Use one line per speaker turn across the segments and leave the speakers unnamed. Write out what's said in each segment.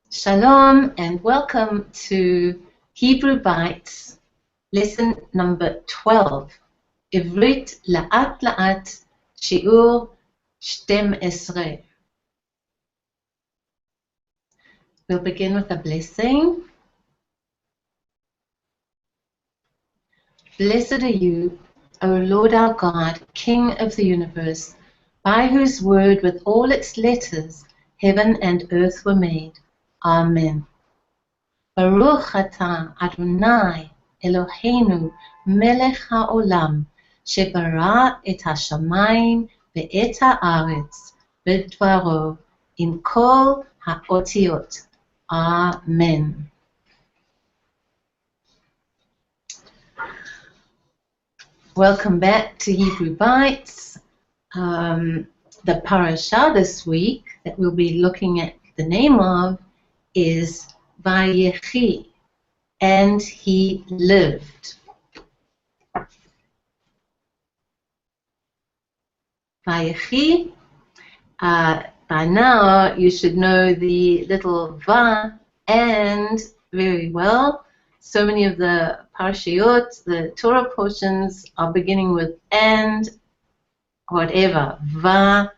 Shalom and welcome to Hebrew Bytes, lesson number 12. Ivrit La'at La'at, Shi'ur 12. We'll begin with a blessing. Blessed are you, O Lord our God, King of the universe, by whose word with all its letters heaven and earth were made. Amen. Baruch atah Adonai Eloheinu melech haolam shebara et hashamayim ve'et haaretz b'dvaro im kol ha'otiot. Amen. Welcome back to Hebrew Bytes. The parasha this week that we'll be looking at the name of is VaYechi, and he lived. VaYechi, by now you should know the little va and very well. So many of the parashiyot, the Torah portions, are beginning with and whatever. VaYechi.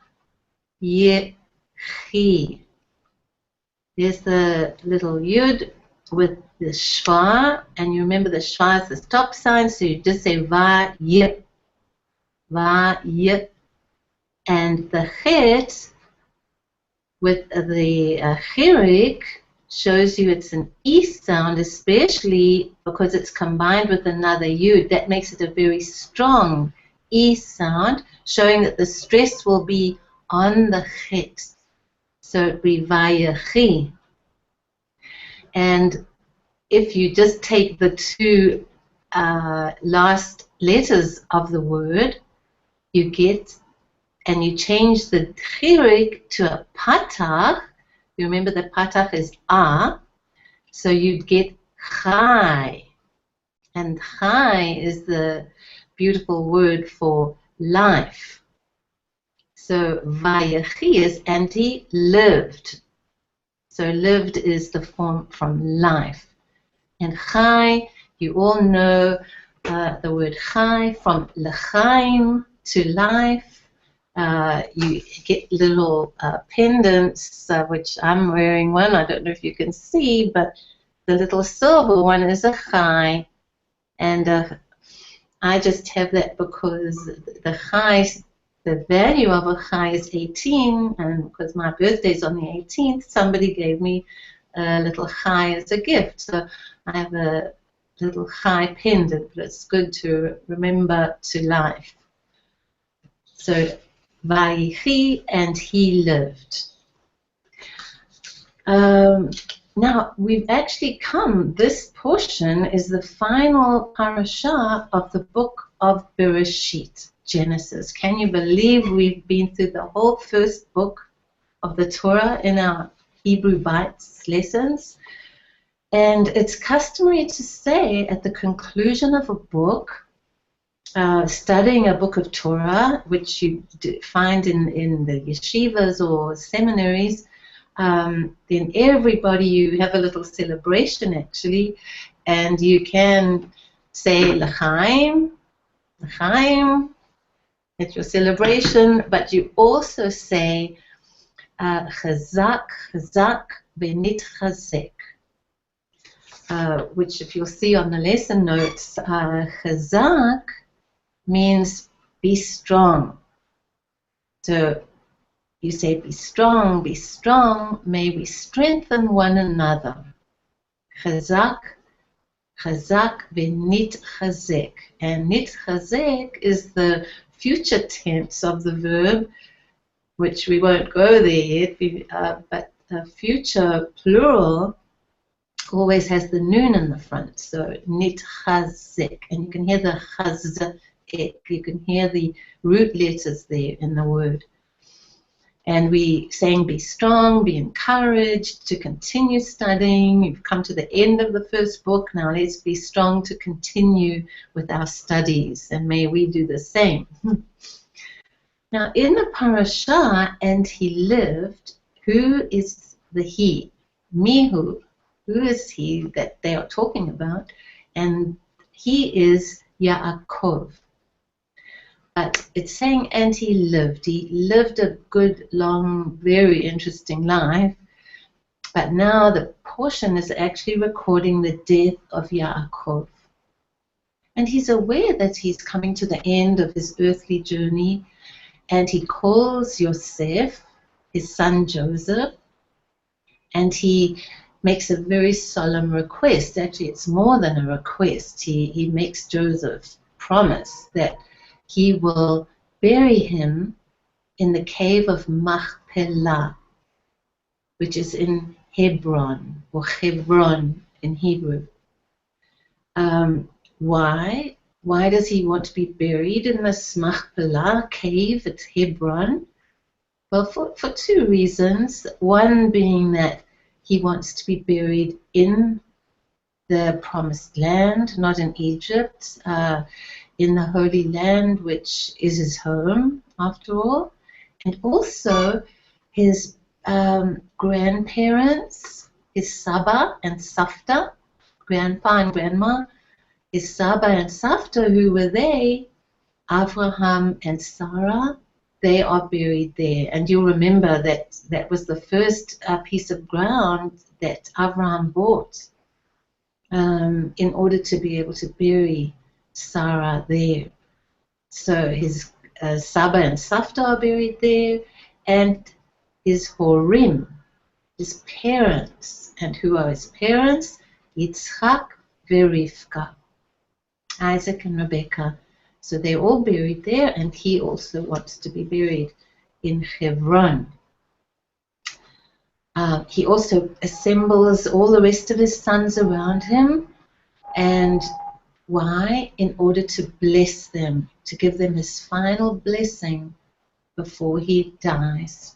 There's the little yud with the shva, and you remember the shva is the stop sign, so you just say VaYe, VaYe, and the chet with the chirik shows you it's an e sound, especially because it's combined with another yud. That makes it a very strong e sound, showing that the stress will be on the chet. So it would be VaYechi. And if you just take the two last letters of the word, you get, and you change the chirik to a patach. You remember the patach is a, so you'd get chai. And chai is the beautiful word for life. So VaYechi is, and he lived. So lived is the form from life. And chai, you all know the word chai, from l'chaim, to life. You get little pendants, which I'm wearing one. I don't know if you can see, but the little silver one is a chai. And I just have that because the chai, the value of a chai is 18, and because my birthday is on the 18th, somebody gave me a little chai as a gift. So I have a little chai pendant, but it's good to remember to life. So VaYechi, and he lived. Now we've actually come, this portion is the final parasha of the book of Bereshit, Genesis. Can you believe we've been through the whole first book of the Torah in our Hebrew Bytes lessons? And it's customary to say at the conclusion of a book, studying a book of Torah, which you find in the yeshivas or seminaries, then everybody, you have a little celebration actually, and you can say l'chaim, l'chaim, at your celebration, but you also say chazak, chazak, v'nitchazek, which if you'll see on the lesson notes, chazak means be strong. So you say be strong, may we strengthen one another. Chazak, chazak v'nitchazek. And nitchazek is the future tense of the verb, which we won't go there yet, but the future plural always has the noon in the front, so nitchazek, and you can hear the chazek, you can hear the root letters there in the word. And we saying be strong, be encouraged to continue studying. You've come to the end of the first book, now let's be strong to continue with our studies, and may we do the same. Now in the parasha, and he lived, who is the he? Mihu, who is he that they are talking about? And he is Yaakov. But it's saying, and he lived. He lived a good, long, very interesting life. But now the portion is actually recording the death of Yaakov. And he's aware that he's coming to the end of his earthly journey. And he calls Yosef, his son Joseph, and he makes a very solemn request. Actually, it's more than a request. He makes Joseph promise that he will bury him in the cave of Machpelah, which is in Hebron, or Hebron in Hebrew. Why? Why does he want to be buried in this Machpelah cave at Hebron? Well, for two reasons. One being that he wants to be buried in the promised land, not in Egypt, in the Holy Land, which is his home, after all. And also his grandparents, his Saba and Safta, grandpa and grandma, his Saba and Safta, who were they? Abraham and Sarah, they are buried there. And you'll remember that that was the first piece of ground that Abraham bought in order to be able to bury Sarah there. So his Saba and Safta are buried there, and his Horim, his parents. And who are his parents? Yitzchak Rivka, Isaac and Rebekah. So they're all buried there, and he also wants to be buried in Hebron. He also assembles all the rest of his sons around him. And why? In order to bless them, to give them his final blessing before he dies.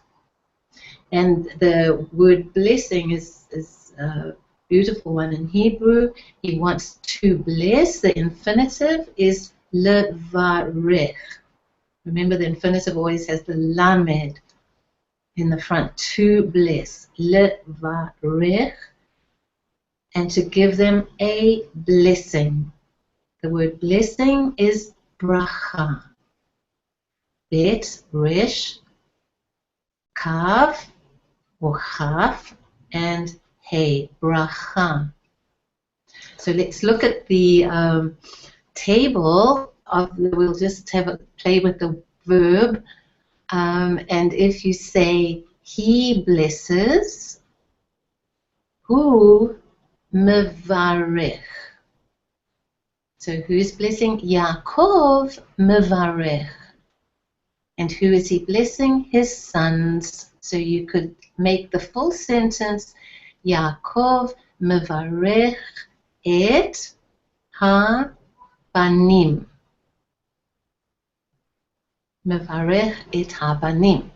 And the word blessing is a beautiful one in Hebrew. He wants to bless. The infinitive is levarech. Remember, the infinitive always has the lamed in the front. To bless. Levarech. And to give them a blessing. The word blessing is bracha. Bet, resh, kav, or chaf, and hey, bracha. So let's look at the table of, we'll just have a play with the verb, and if you say he blesses, hu mevarech. So who's blessing? Yaakov mevarech. And who is he blessing? His sons. So you could make the full sentence, Yaakov mevarech et ha-banim. Mevarech et ha-banim.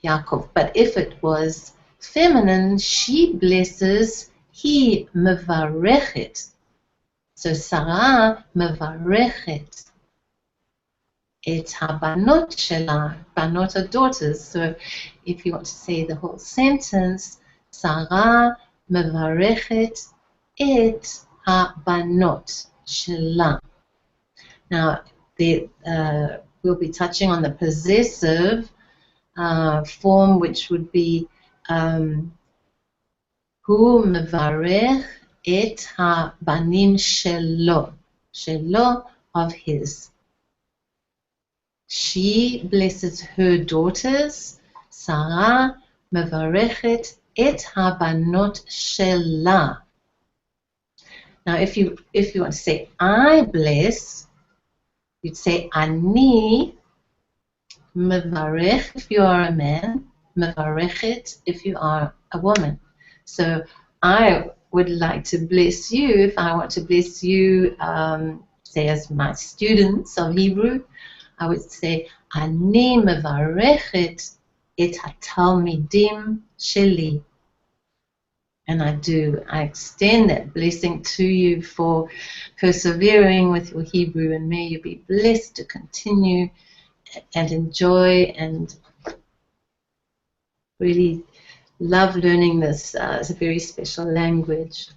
Yaakov. But if it was feminine, she blesses, he mevarechet. So Sarah mevarechet et habanot shela. Banot are daughters. So if you want to say the whole sentence, Sarah mevarechet et habanot shela. Now, we'll be touching on the possessive form, which would be hu mevarech et ha-banim shelo. Shelo, of his. She blesses her daughters. Sarah mevarechet et ha-banot shela. Now, if you want to say I bless, you'd say ani mevarech if you are a man, mevarechet if you are a woman. So I would like to bless you. If I want to bless you, say as my students of Hebrew, I would say ani mevarechet et hatalmidim sheli. And I extend that blessing to you for persevering with your Hebrew, and may you be blessed to continue and enjoy and really love learning this. It's a very special language.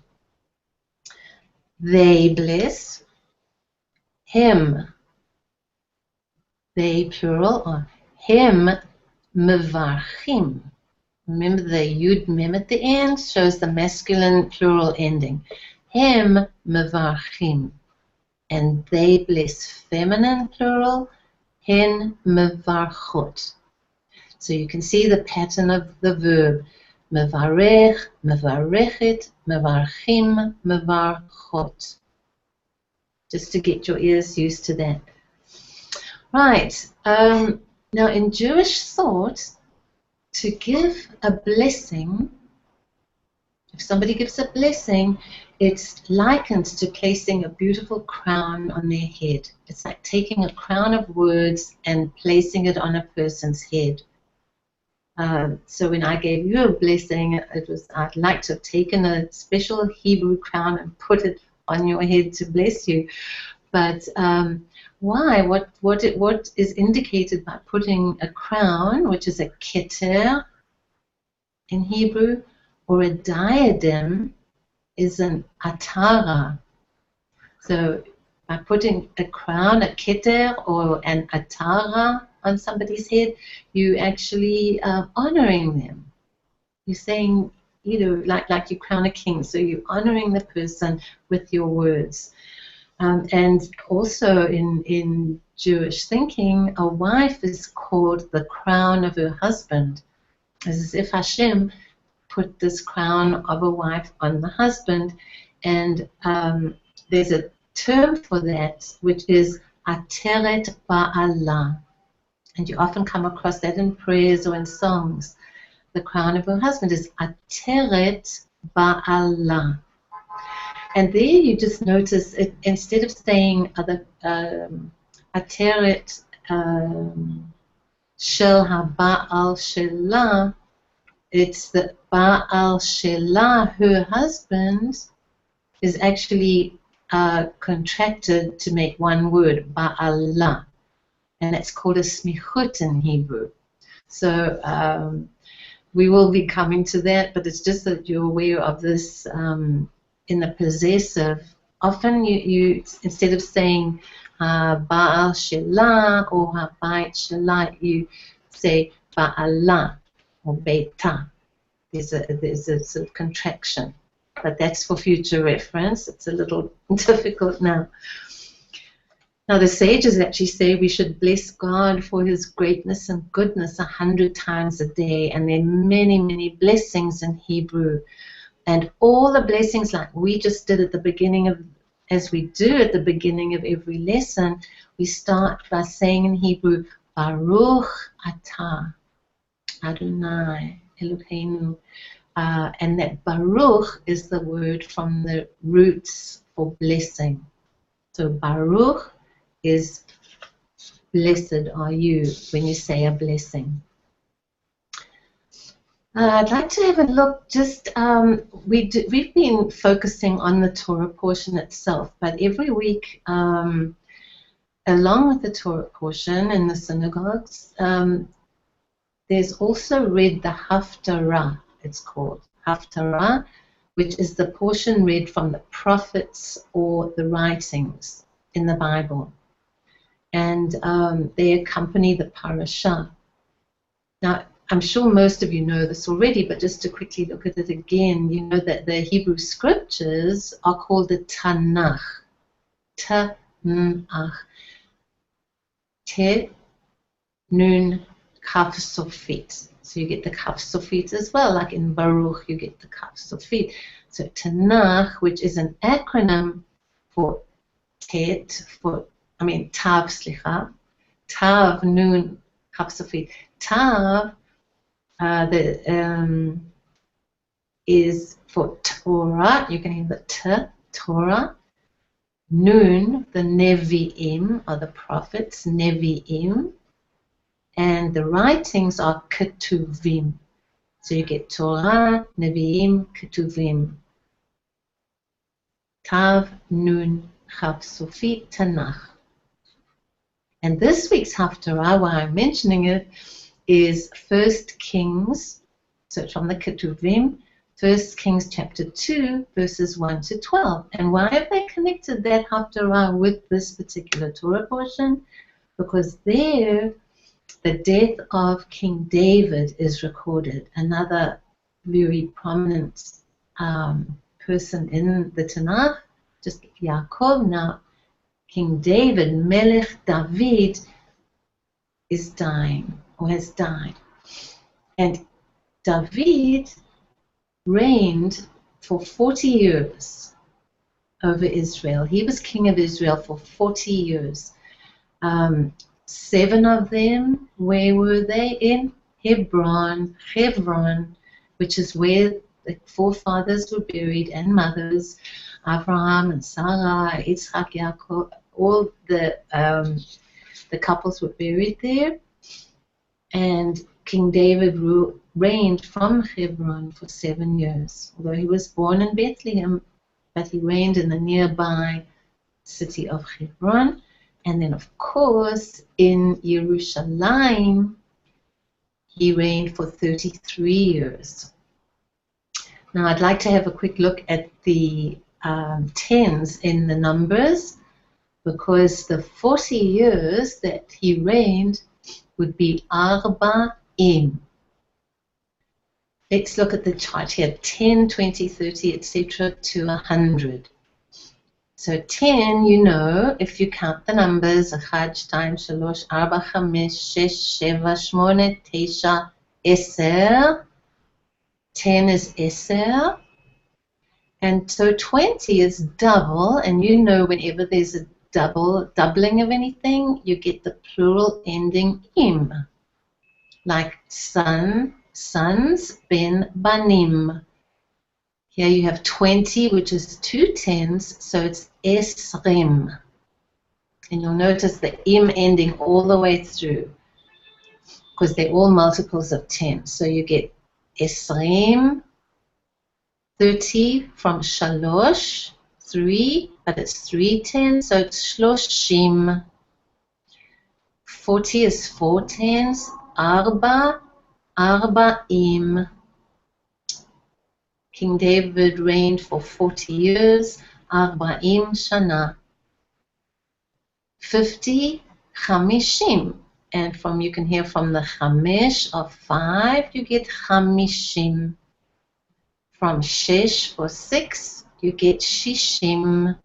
They bless. Him. They plural, or him mevarchim. Remember the yud mem at the end shows the masculine plural ending. Him mevarchim. And they bless feminine plural. Hen mevarchot. So you can see the pattern of the verb. Mevarech, mevarechet, mevarchim, mevarchot. Just to get your ears used to that. Right. Now in Jewish thought, to give a blessing, if somebody gives a blessing, it's likened to placing a beautiful crown on their head. It's like taking a crown of words and placing it on a person's head. So when I gave you a blessing, I'd like to have taken a special Hebrew crown and put it on your head to bless you. But why? What is indicated by putting a crown, which is a keter in Hebrew, or a diadem, is an atara. So by putting a crown, a keter, or an atara on somebody's head, you actually honoring them. You're saying, like you crown a king, so you're honoring the person with your words. And also in Jewish thinking, a wife is called the crown of her husband, as if Hashem put this crown of a wife on the husband. And there's a term for that, which is ateret ba'ala. And you often come across that in prayers or in songs. The crown of her husband is ateret ba'ala. And there you just notice, instead of saying ateret shel ha-ba'al shela, it's the ba'al shela, her husband, is actually contracted to make one word, ba'ala. And it's called a smichut in Hebrew. So we will be coming to that, but it's just that you're aware of this. In the possessive, often you instead of saying ba'al shela or ha-bayit shela, you say ba'ala or beita. There's a sort of contraction, but that's for future reference. It's a little difficult now. Now the sages actually say we should bless God for His greatness and goodness 100 times a day, and there are many, many blessings in Hebrew. And all the blessings, like we just did at the beginning of, as we do at the beginning of every lesson, we start by saying in Hebrew, Baruch Atah Adonai Eloheinu. And that Baruch is the word from the roots for blessing. So Baruch is blessed are you when you say a blessing. I'd like to have a look, just, we've been focusing on the Torah portion itself, but every week, along with the Torah portion in the synagogues, there's also read the Haftarah, it's called, Haftarah, which is the portion read from the prophets or the writings in the Bible. And they accompany the parashah. Now, I'm sure most of you know this already, but just to quickly look at it again, you know that the Hebrew scriptures are called the Tanakh. Tanakh. Te, Nun, Kaf, Sofit. So you get the Kaf, Sofit as well, like in Baruch you get the Kaf, Sofit. So Tanakh, which is an acronym for Tet, Tav, slicha. Tav, Nun, Kaf, Sofit. Tav, is for Torah. You can hear the T, Torah. Nun, the Nevi'im, are the prophets, Nevi'im. And the writings are Ketuvim. So you get Torah, Nevi'im, Ketuvim. Tav, Nun, Chav, Sofit, Tanakh. And this week's Haftarah, why I'm mentioning it, is 1 Kings So it's from the Ketuvim, 1 Kings chapter 2, verses 1 to 12. And why have they connected that Haftarah with this particular Torah portion? Because there, the death of King David is recorded, another very prominent person in the Tanakh, just Yaakov. Now, King David, Melech David, is dying, or has died. And David reigned for 40 years over Israel. He was king of Israel for 40 years. 7 of them, where were they? In Hebron, which is where the forefathers were buried, and mothers, Abraham and Sarah, Yitzchak, Yaakov, all the couples were buried there. And King David reigned from Hebron for 7 years. Although he was born in Bethlehem, but he reigned in the nearby city of Hebron. And then, of course, in Jerusalem, he reigned for 33 years. Now, I'd like to have a quick look at the tens in the numbers, because the 40 years that he reigned would be Arba'im. Let's look at the chart here, 10, 20, 30, etc. to 100. So 10, you know, if you count the numbers, 1, 2, 3, 4, 5, 6, 7, 8, 9, 10. 10 is Eser. And so 20 is double, and you know whenever there's a doubling of anything, you get the plural ending im. Like son, sons, ben, banim. Here you have 20, which is 2 tens, so it's esrim. And you'll notice the im ending all the way through, because they're all multiples of 10. So you get esrim, 30 from shalosh, 3, but it's 3 tens, so it's shloshim. 40 is 4 tens, arba, arba'im. King David reigned for 40 years, arba'im shana. 50, chamishim. And you can hear from the chamesh of 5, you get chamishim. From shesh for 6, you get shishim.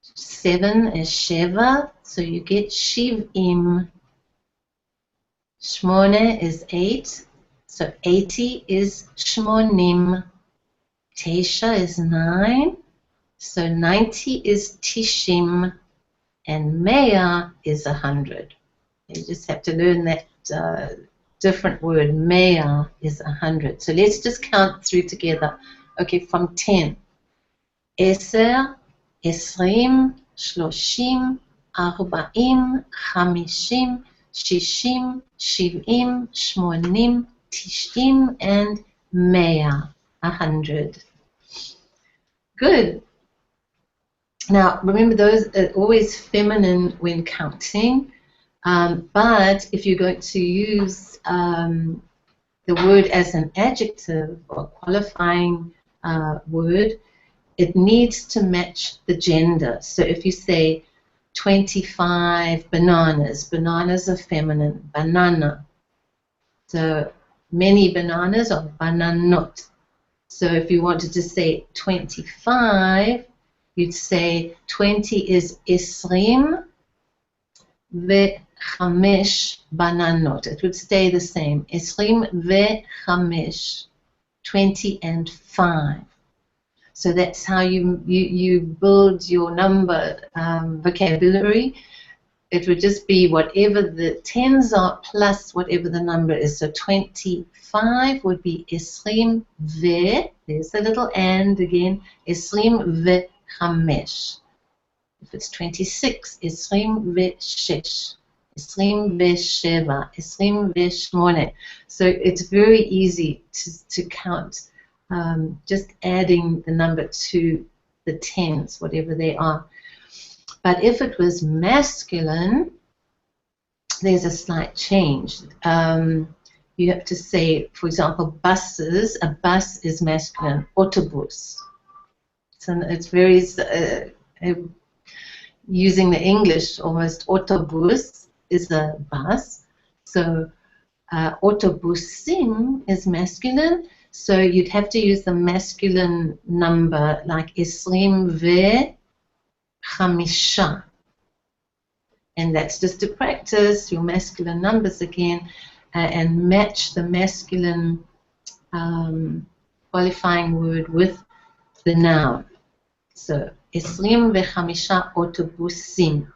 7 is sheva, so you get shivim. Shmone is 8, so 80 is shmonim. Tesha is 9, so 90 is tishim. And mea is 100. You just have to learn that different word. Mea is 100. So let's just count through together. Okay, from 10. Eser, esrim, shloshim, arba'im, chamishim, shishim, shiv'im, shmonim, tish'im, and mea, 100. Good. Now, remember, those are always feminine when counting. But if you're going to use the word as an adjective or qualifying word, it needs to match the gender. So if you say 25 bananas, bananas are feminine, banana. So many bananas are bananot. So if you wanted to say 25, you'd say 20 is esrim ve-chamesh bananot. It would stay the same. Esrim ve-chamesh, 20 and 5. So that's how you build your number vocabulary. It would just be whatever the tens are plus whatever the number is. So 25 would be esrim ve, there's a little and again, esrim ve chamesh. If it's 26, esrim ve shesh, esrim ve sheva, esrim ve shmone. So it's very easy to count, just adding the number to the tens, whatever they are. But if it was masculine, there's a slight change. you have to say, for example, buses. A bus is masculine. Autobus. So it's very using the English almost. Autobus is a bus. So autobusim is masculine. So you'd have to use the masculine number like 25. And that's just to practice your masculine numbers again and match the masculine qualifying word with the noun. So, 25 autobusim.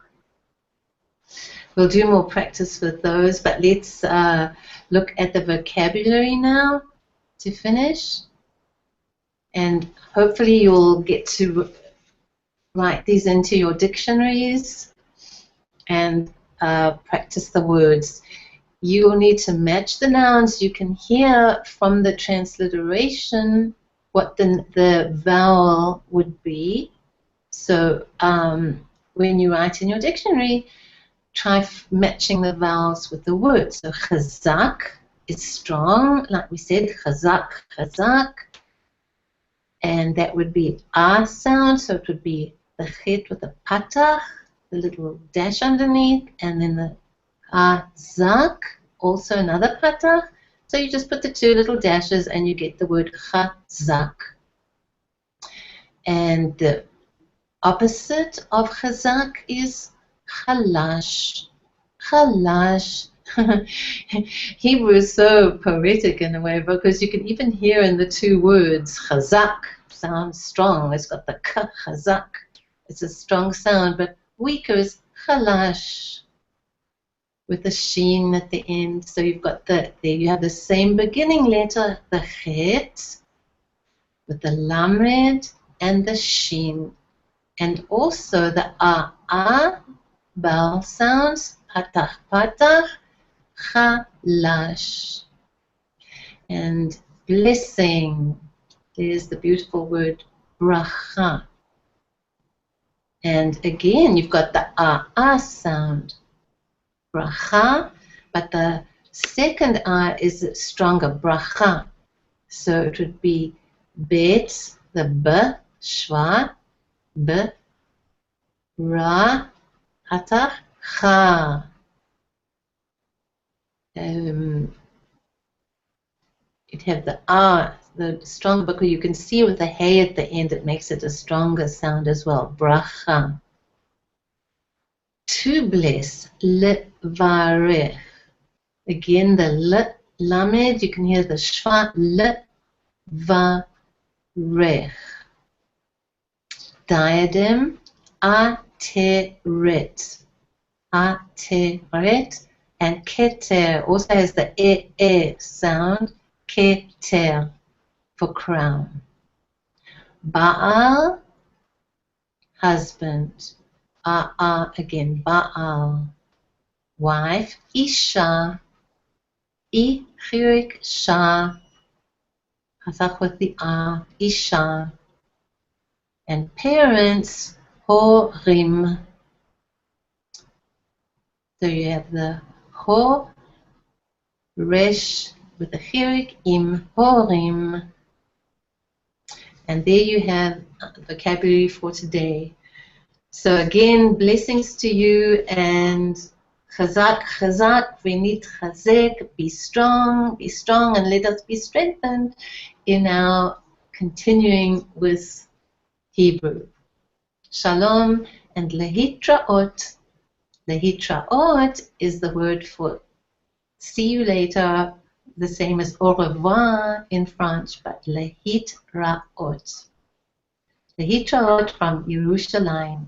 We'll do more practice with those, but let's look at the vocabulary now to finish. And hopefully you'll get to write these into your dictionaries and practice the words. You will need to match the nouns. You can hear from the transliteration what the vowel would be. So when you write in your dictionary, try matching the vowels with the word. So chazak is strong, like we said, chazak, chazak. And that would be a sound, so it would be the chet with the patach, the little dash underneath, and then the chazak, also another patach. So you just put the two little dashes and you get the word chazak. And the opposite of chazak is chalash. Chalash. Hebrew is so poetic in a way because you can even hear in the two words chazak sounds strong. It's got the k, chazak. It's a strong sound, but weaker is chalash with the sheen at the end. So you've got there you have the same beginning letter, the chet, with the lamed and the sheen, and also the a vowel sounds, patach patach, chalash. And blessing, there's the beautiful word bracha. And again, you've got the a sound, bracha, but the second a is stronger, bracha. So it would be bet, the b, shva, b, ra, patach, cha. You'd have the a, the strong, because you can see with the hey at the end, it makes it a stronger sound as well. Bracha. To bless, levarech. Again, the lamed, you can hear the shva, levarech. Diadem, ateret. Ateret. And keter also has the e sound, keter, for crown. Baal, husband. Again, Baal, wife. Isha, chirik sha, chazak with the Isha. And parents, horim. So you have the ho, resh with the chirik, im, horim. And there you have vocabulary for today. So again, blessings to you, and chazak, chazak, we need chazek, be strong, and let us be strengthened in our continuing with Hebrew. Shalom and lehitraot. Lehitraot is the word for see you later, the same as au revoir in French, but lehitraot. Lehitraot from Yerushalayim.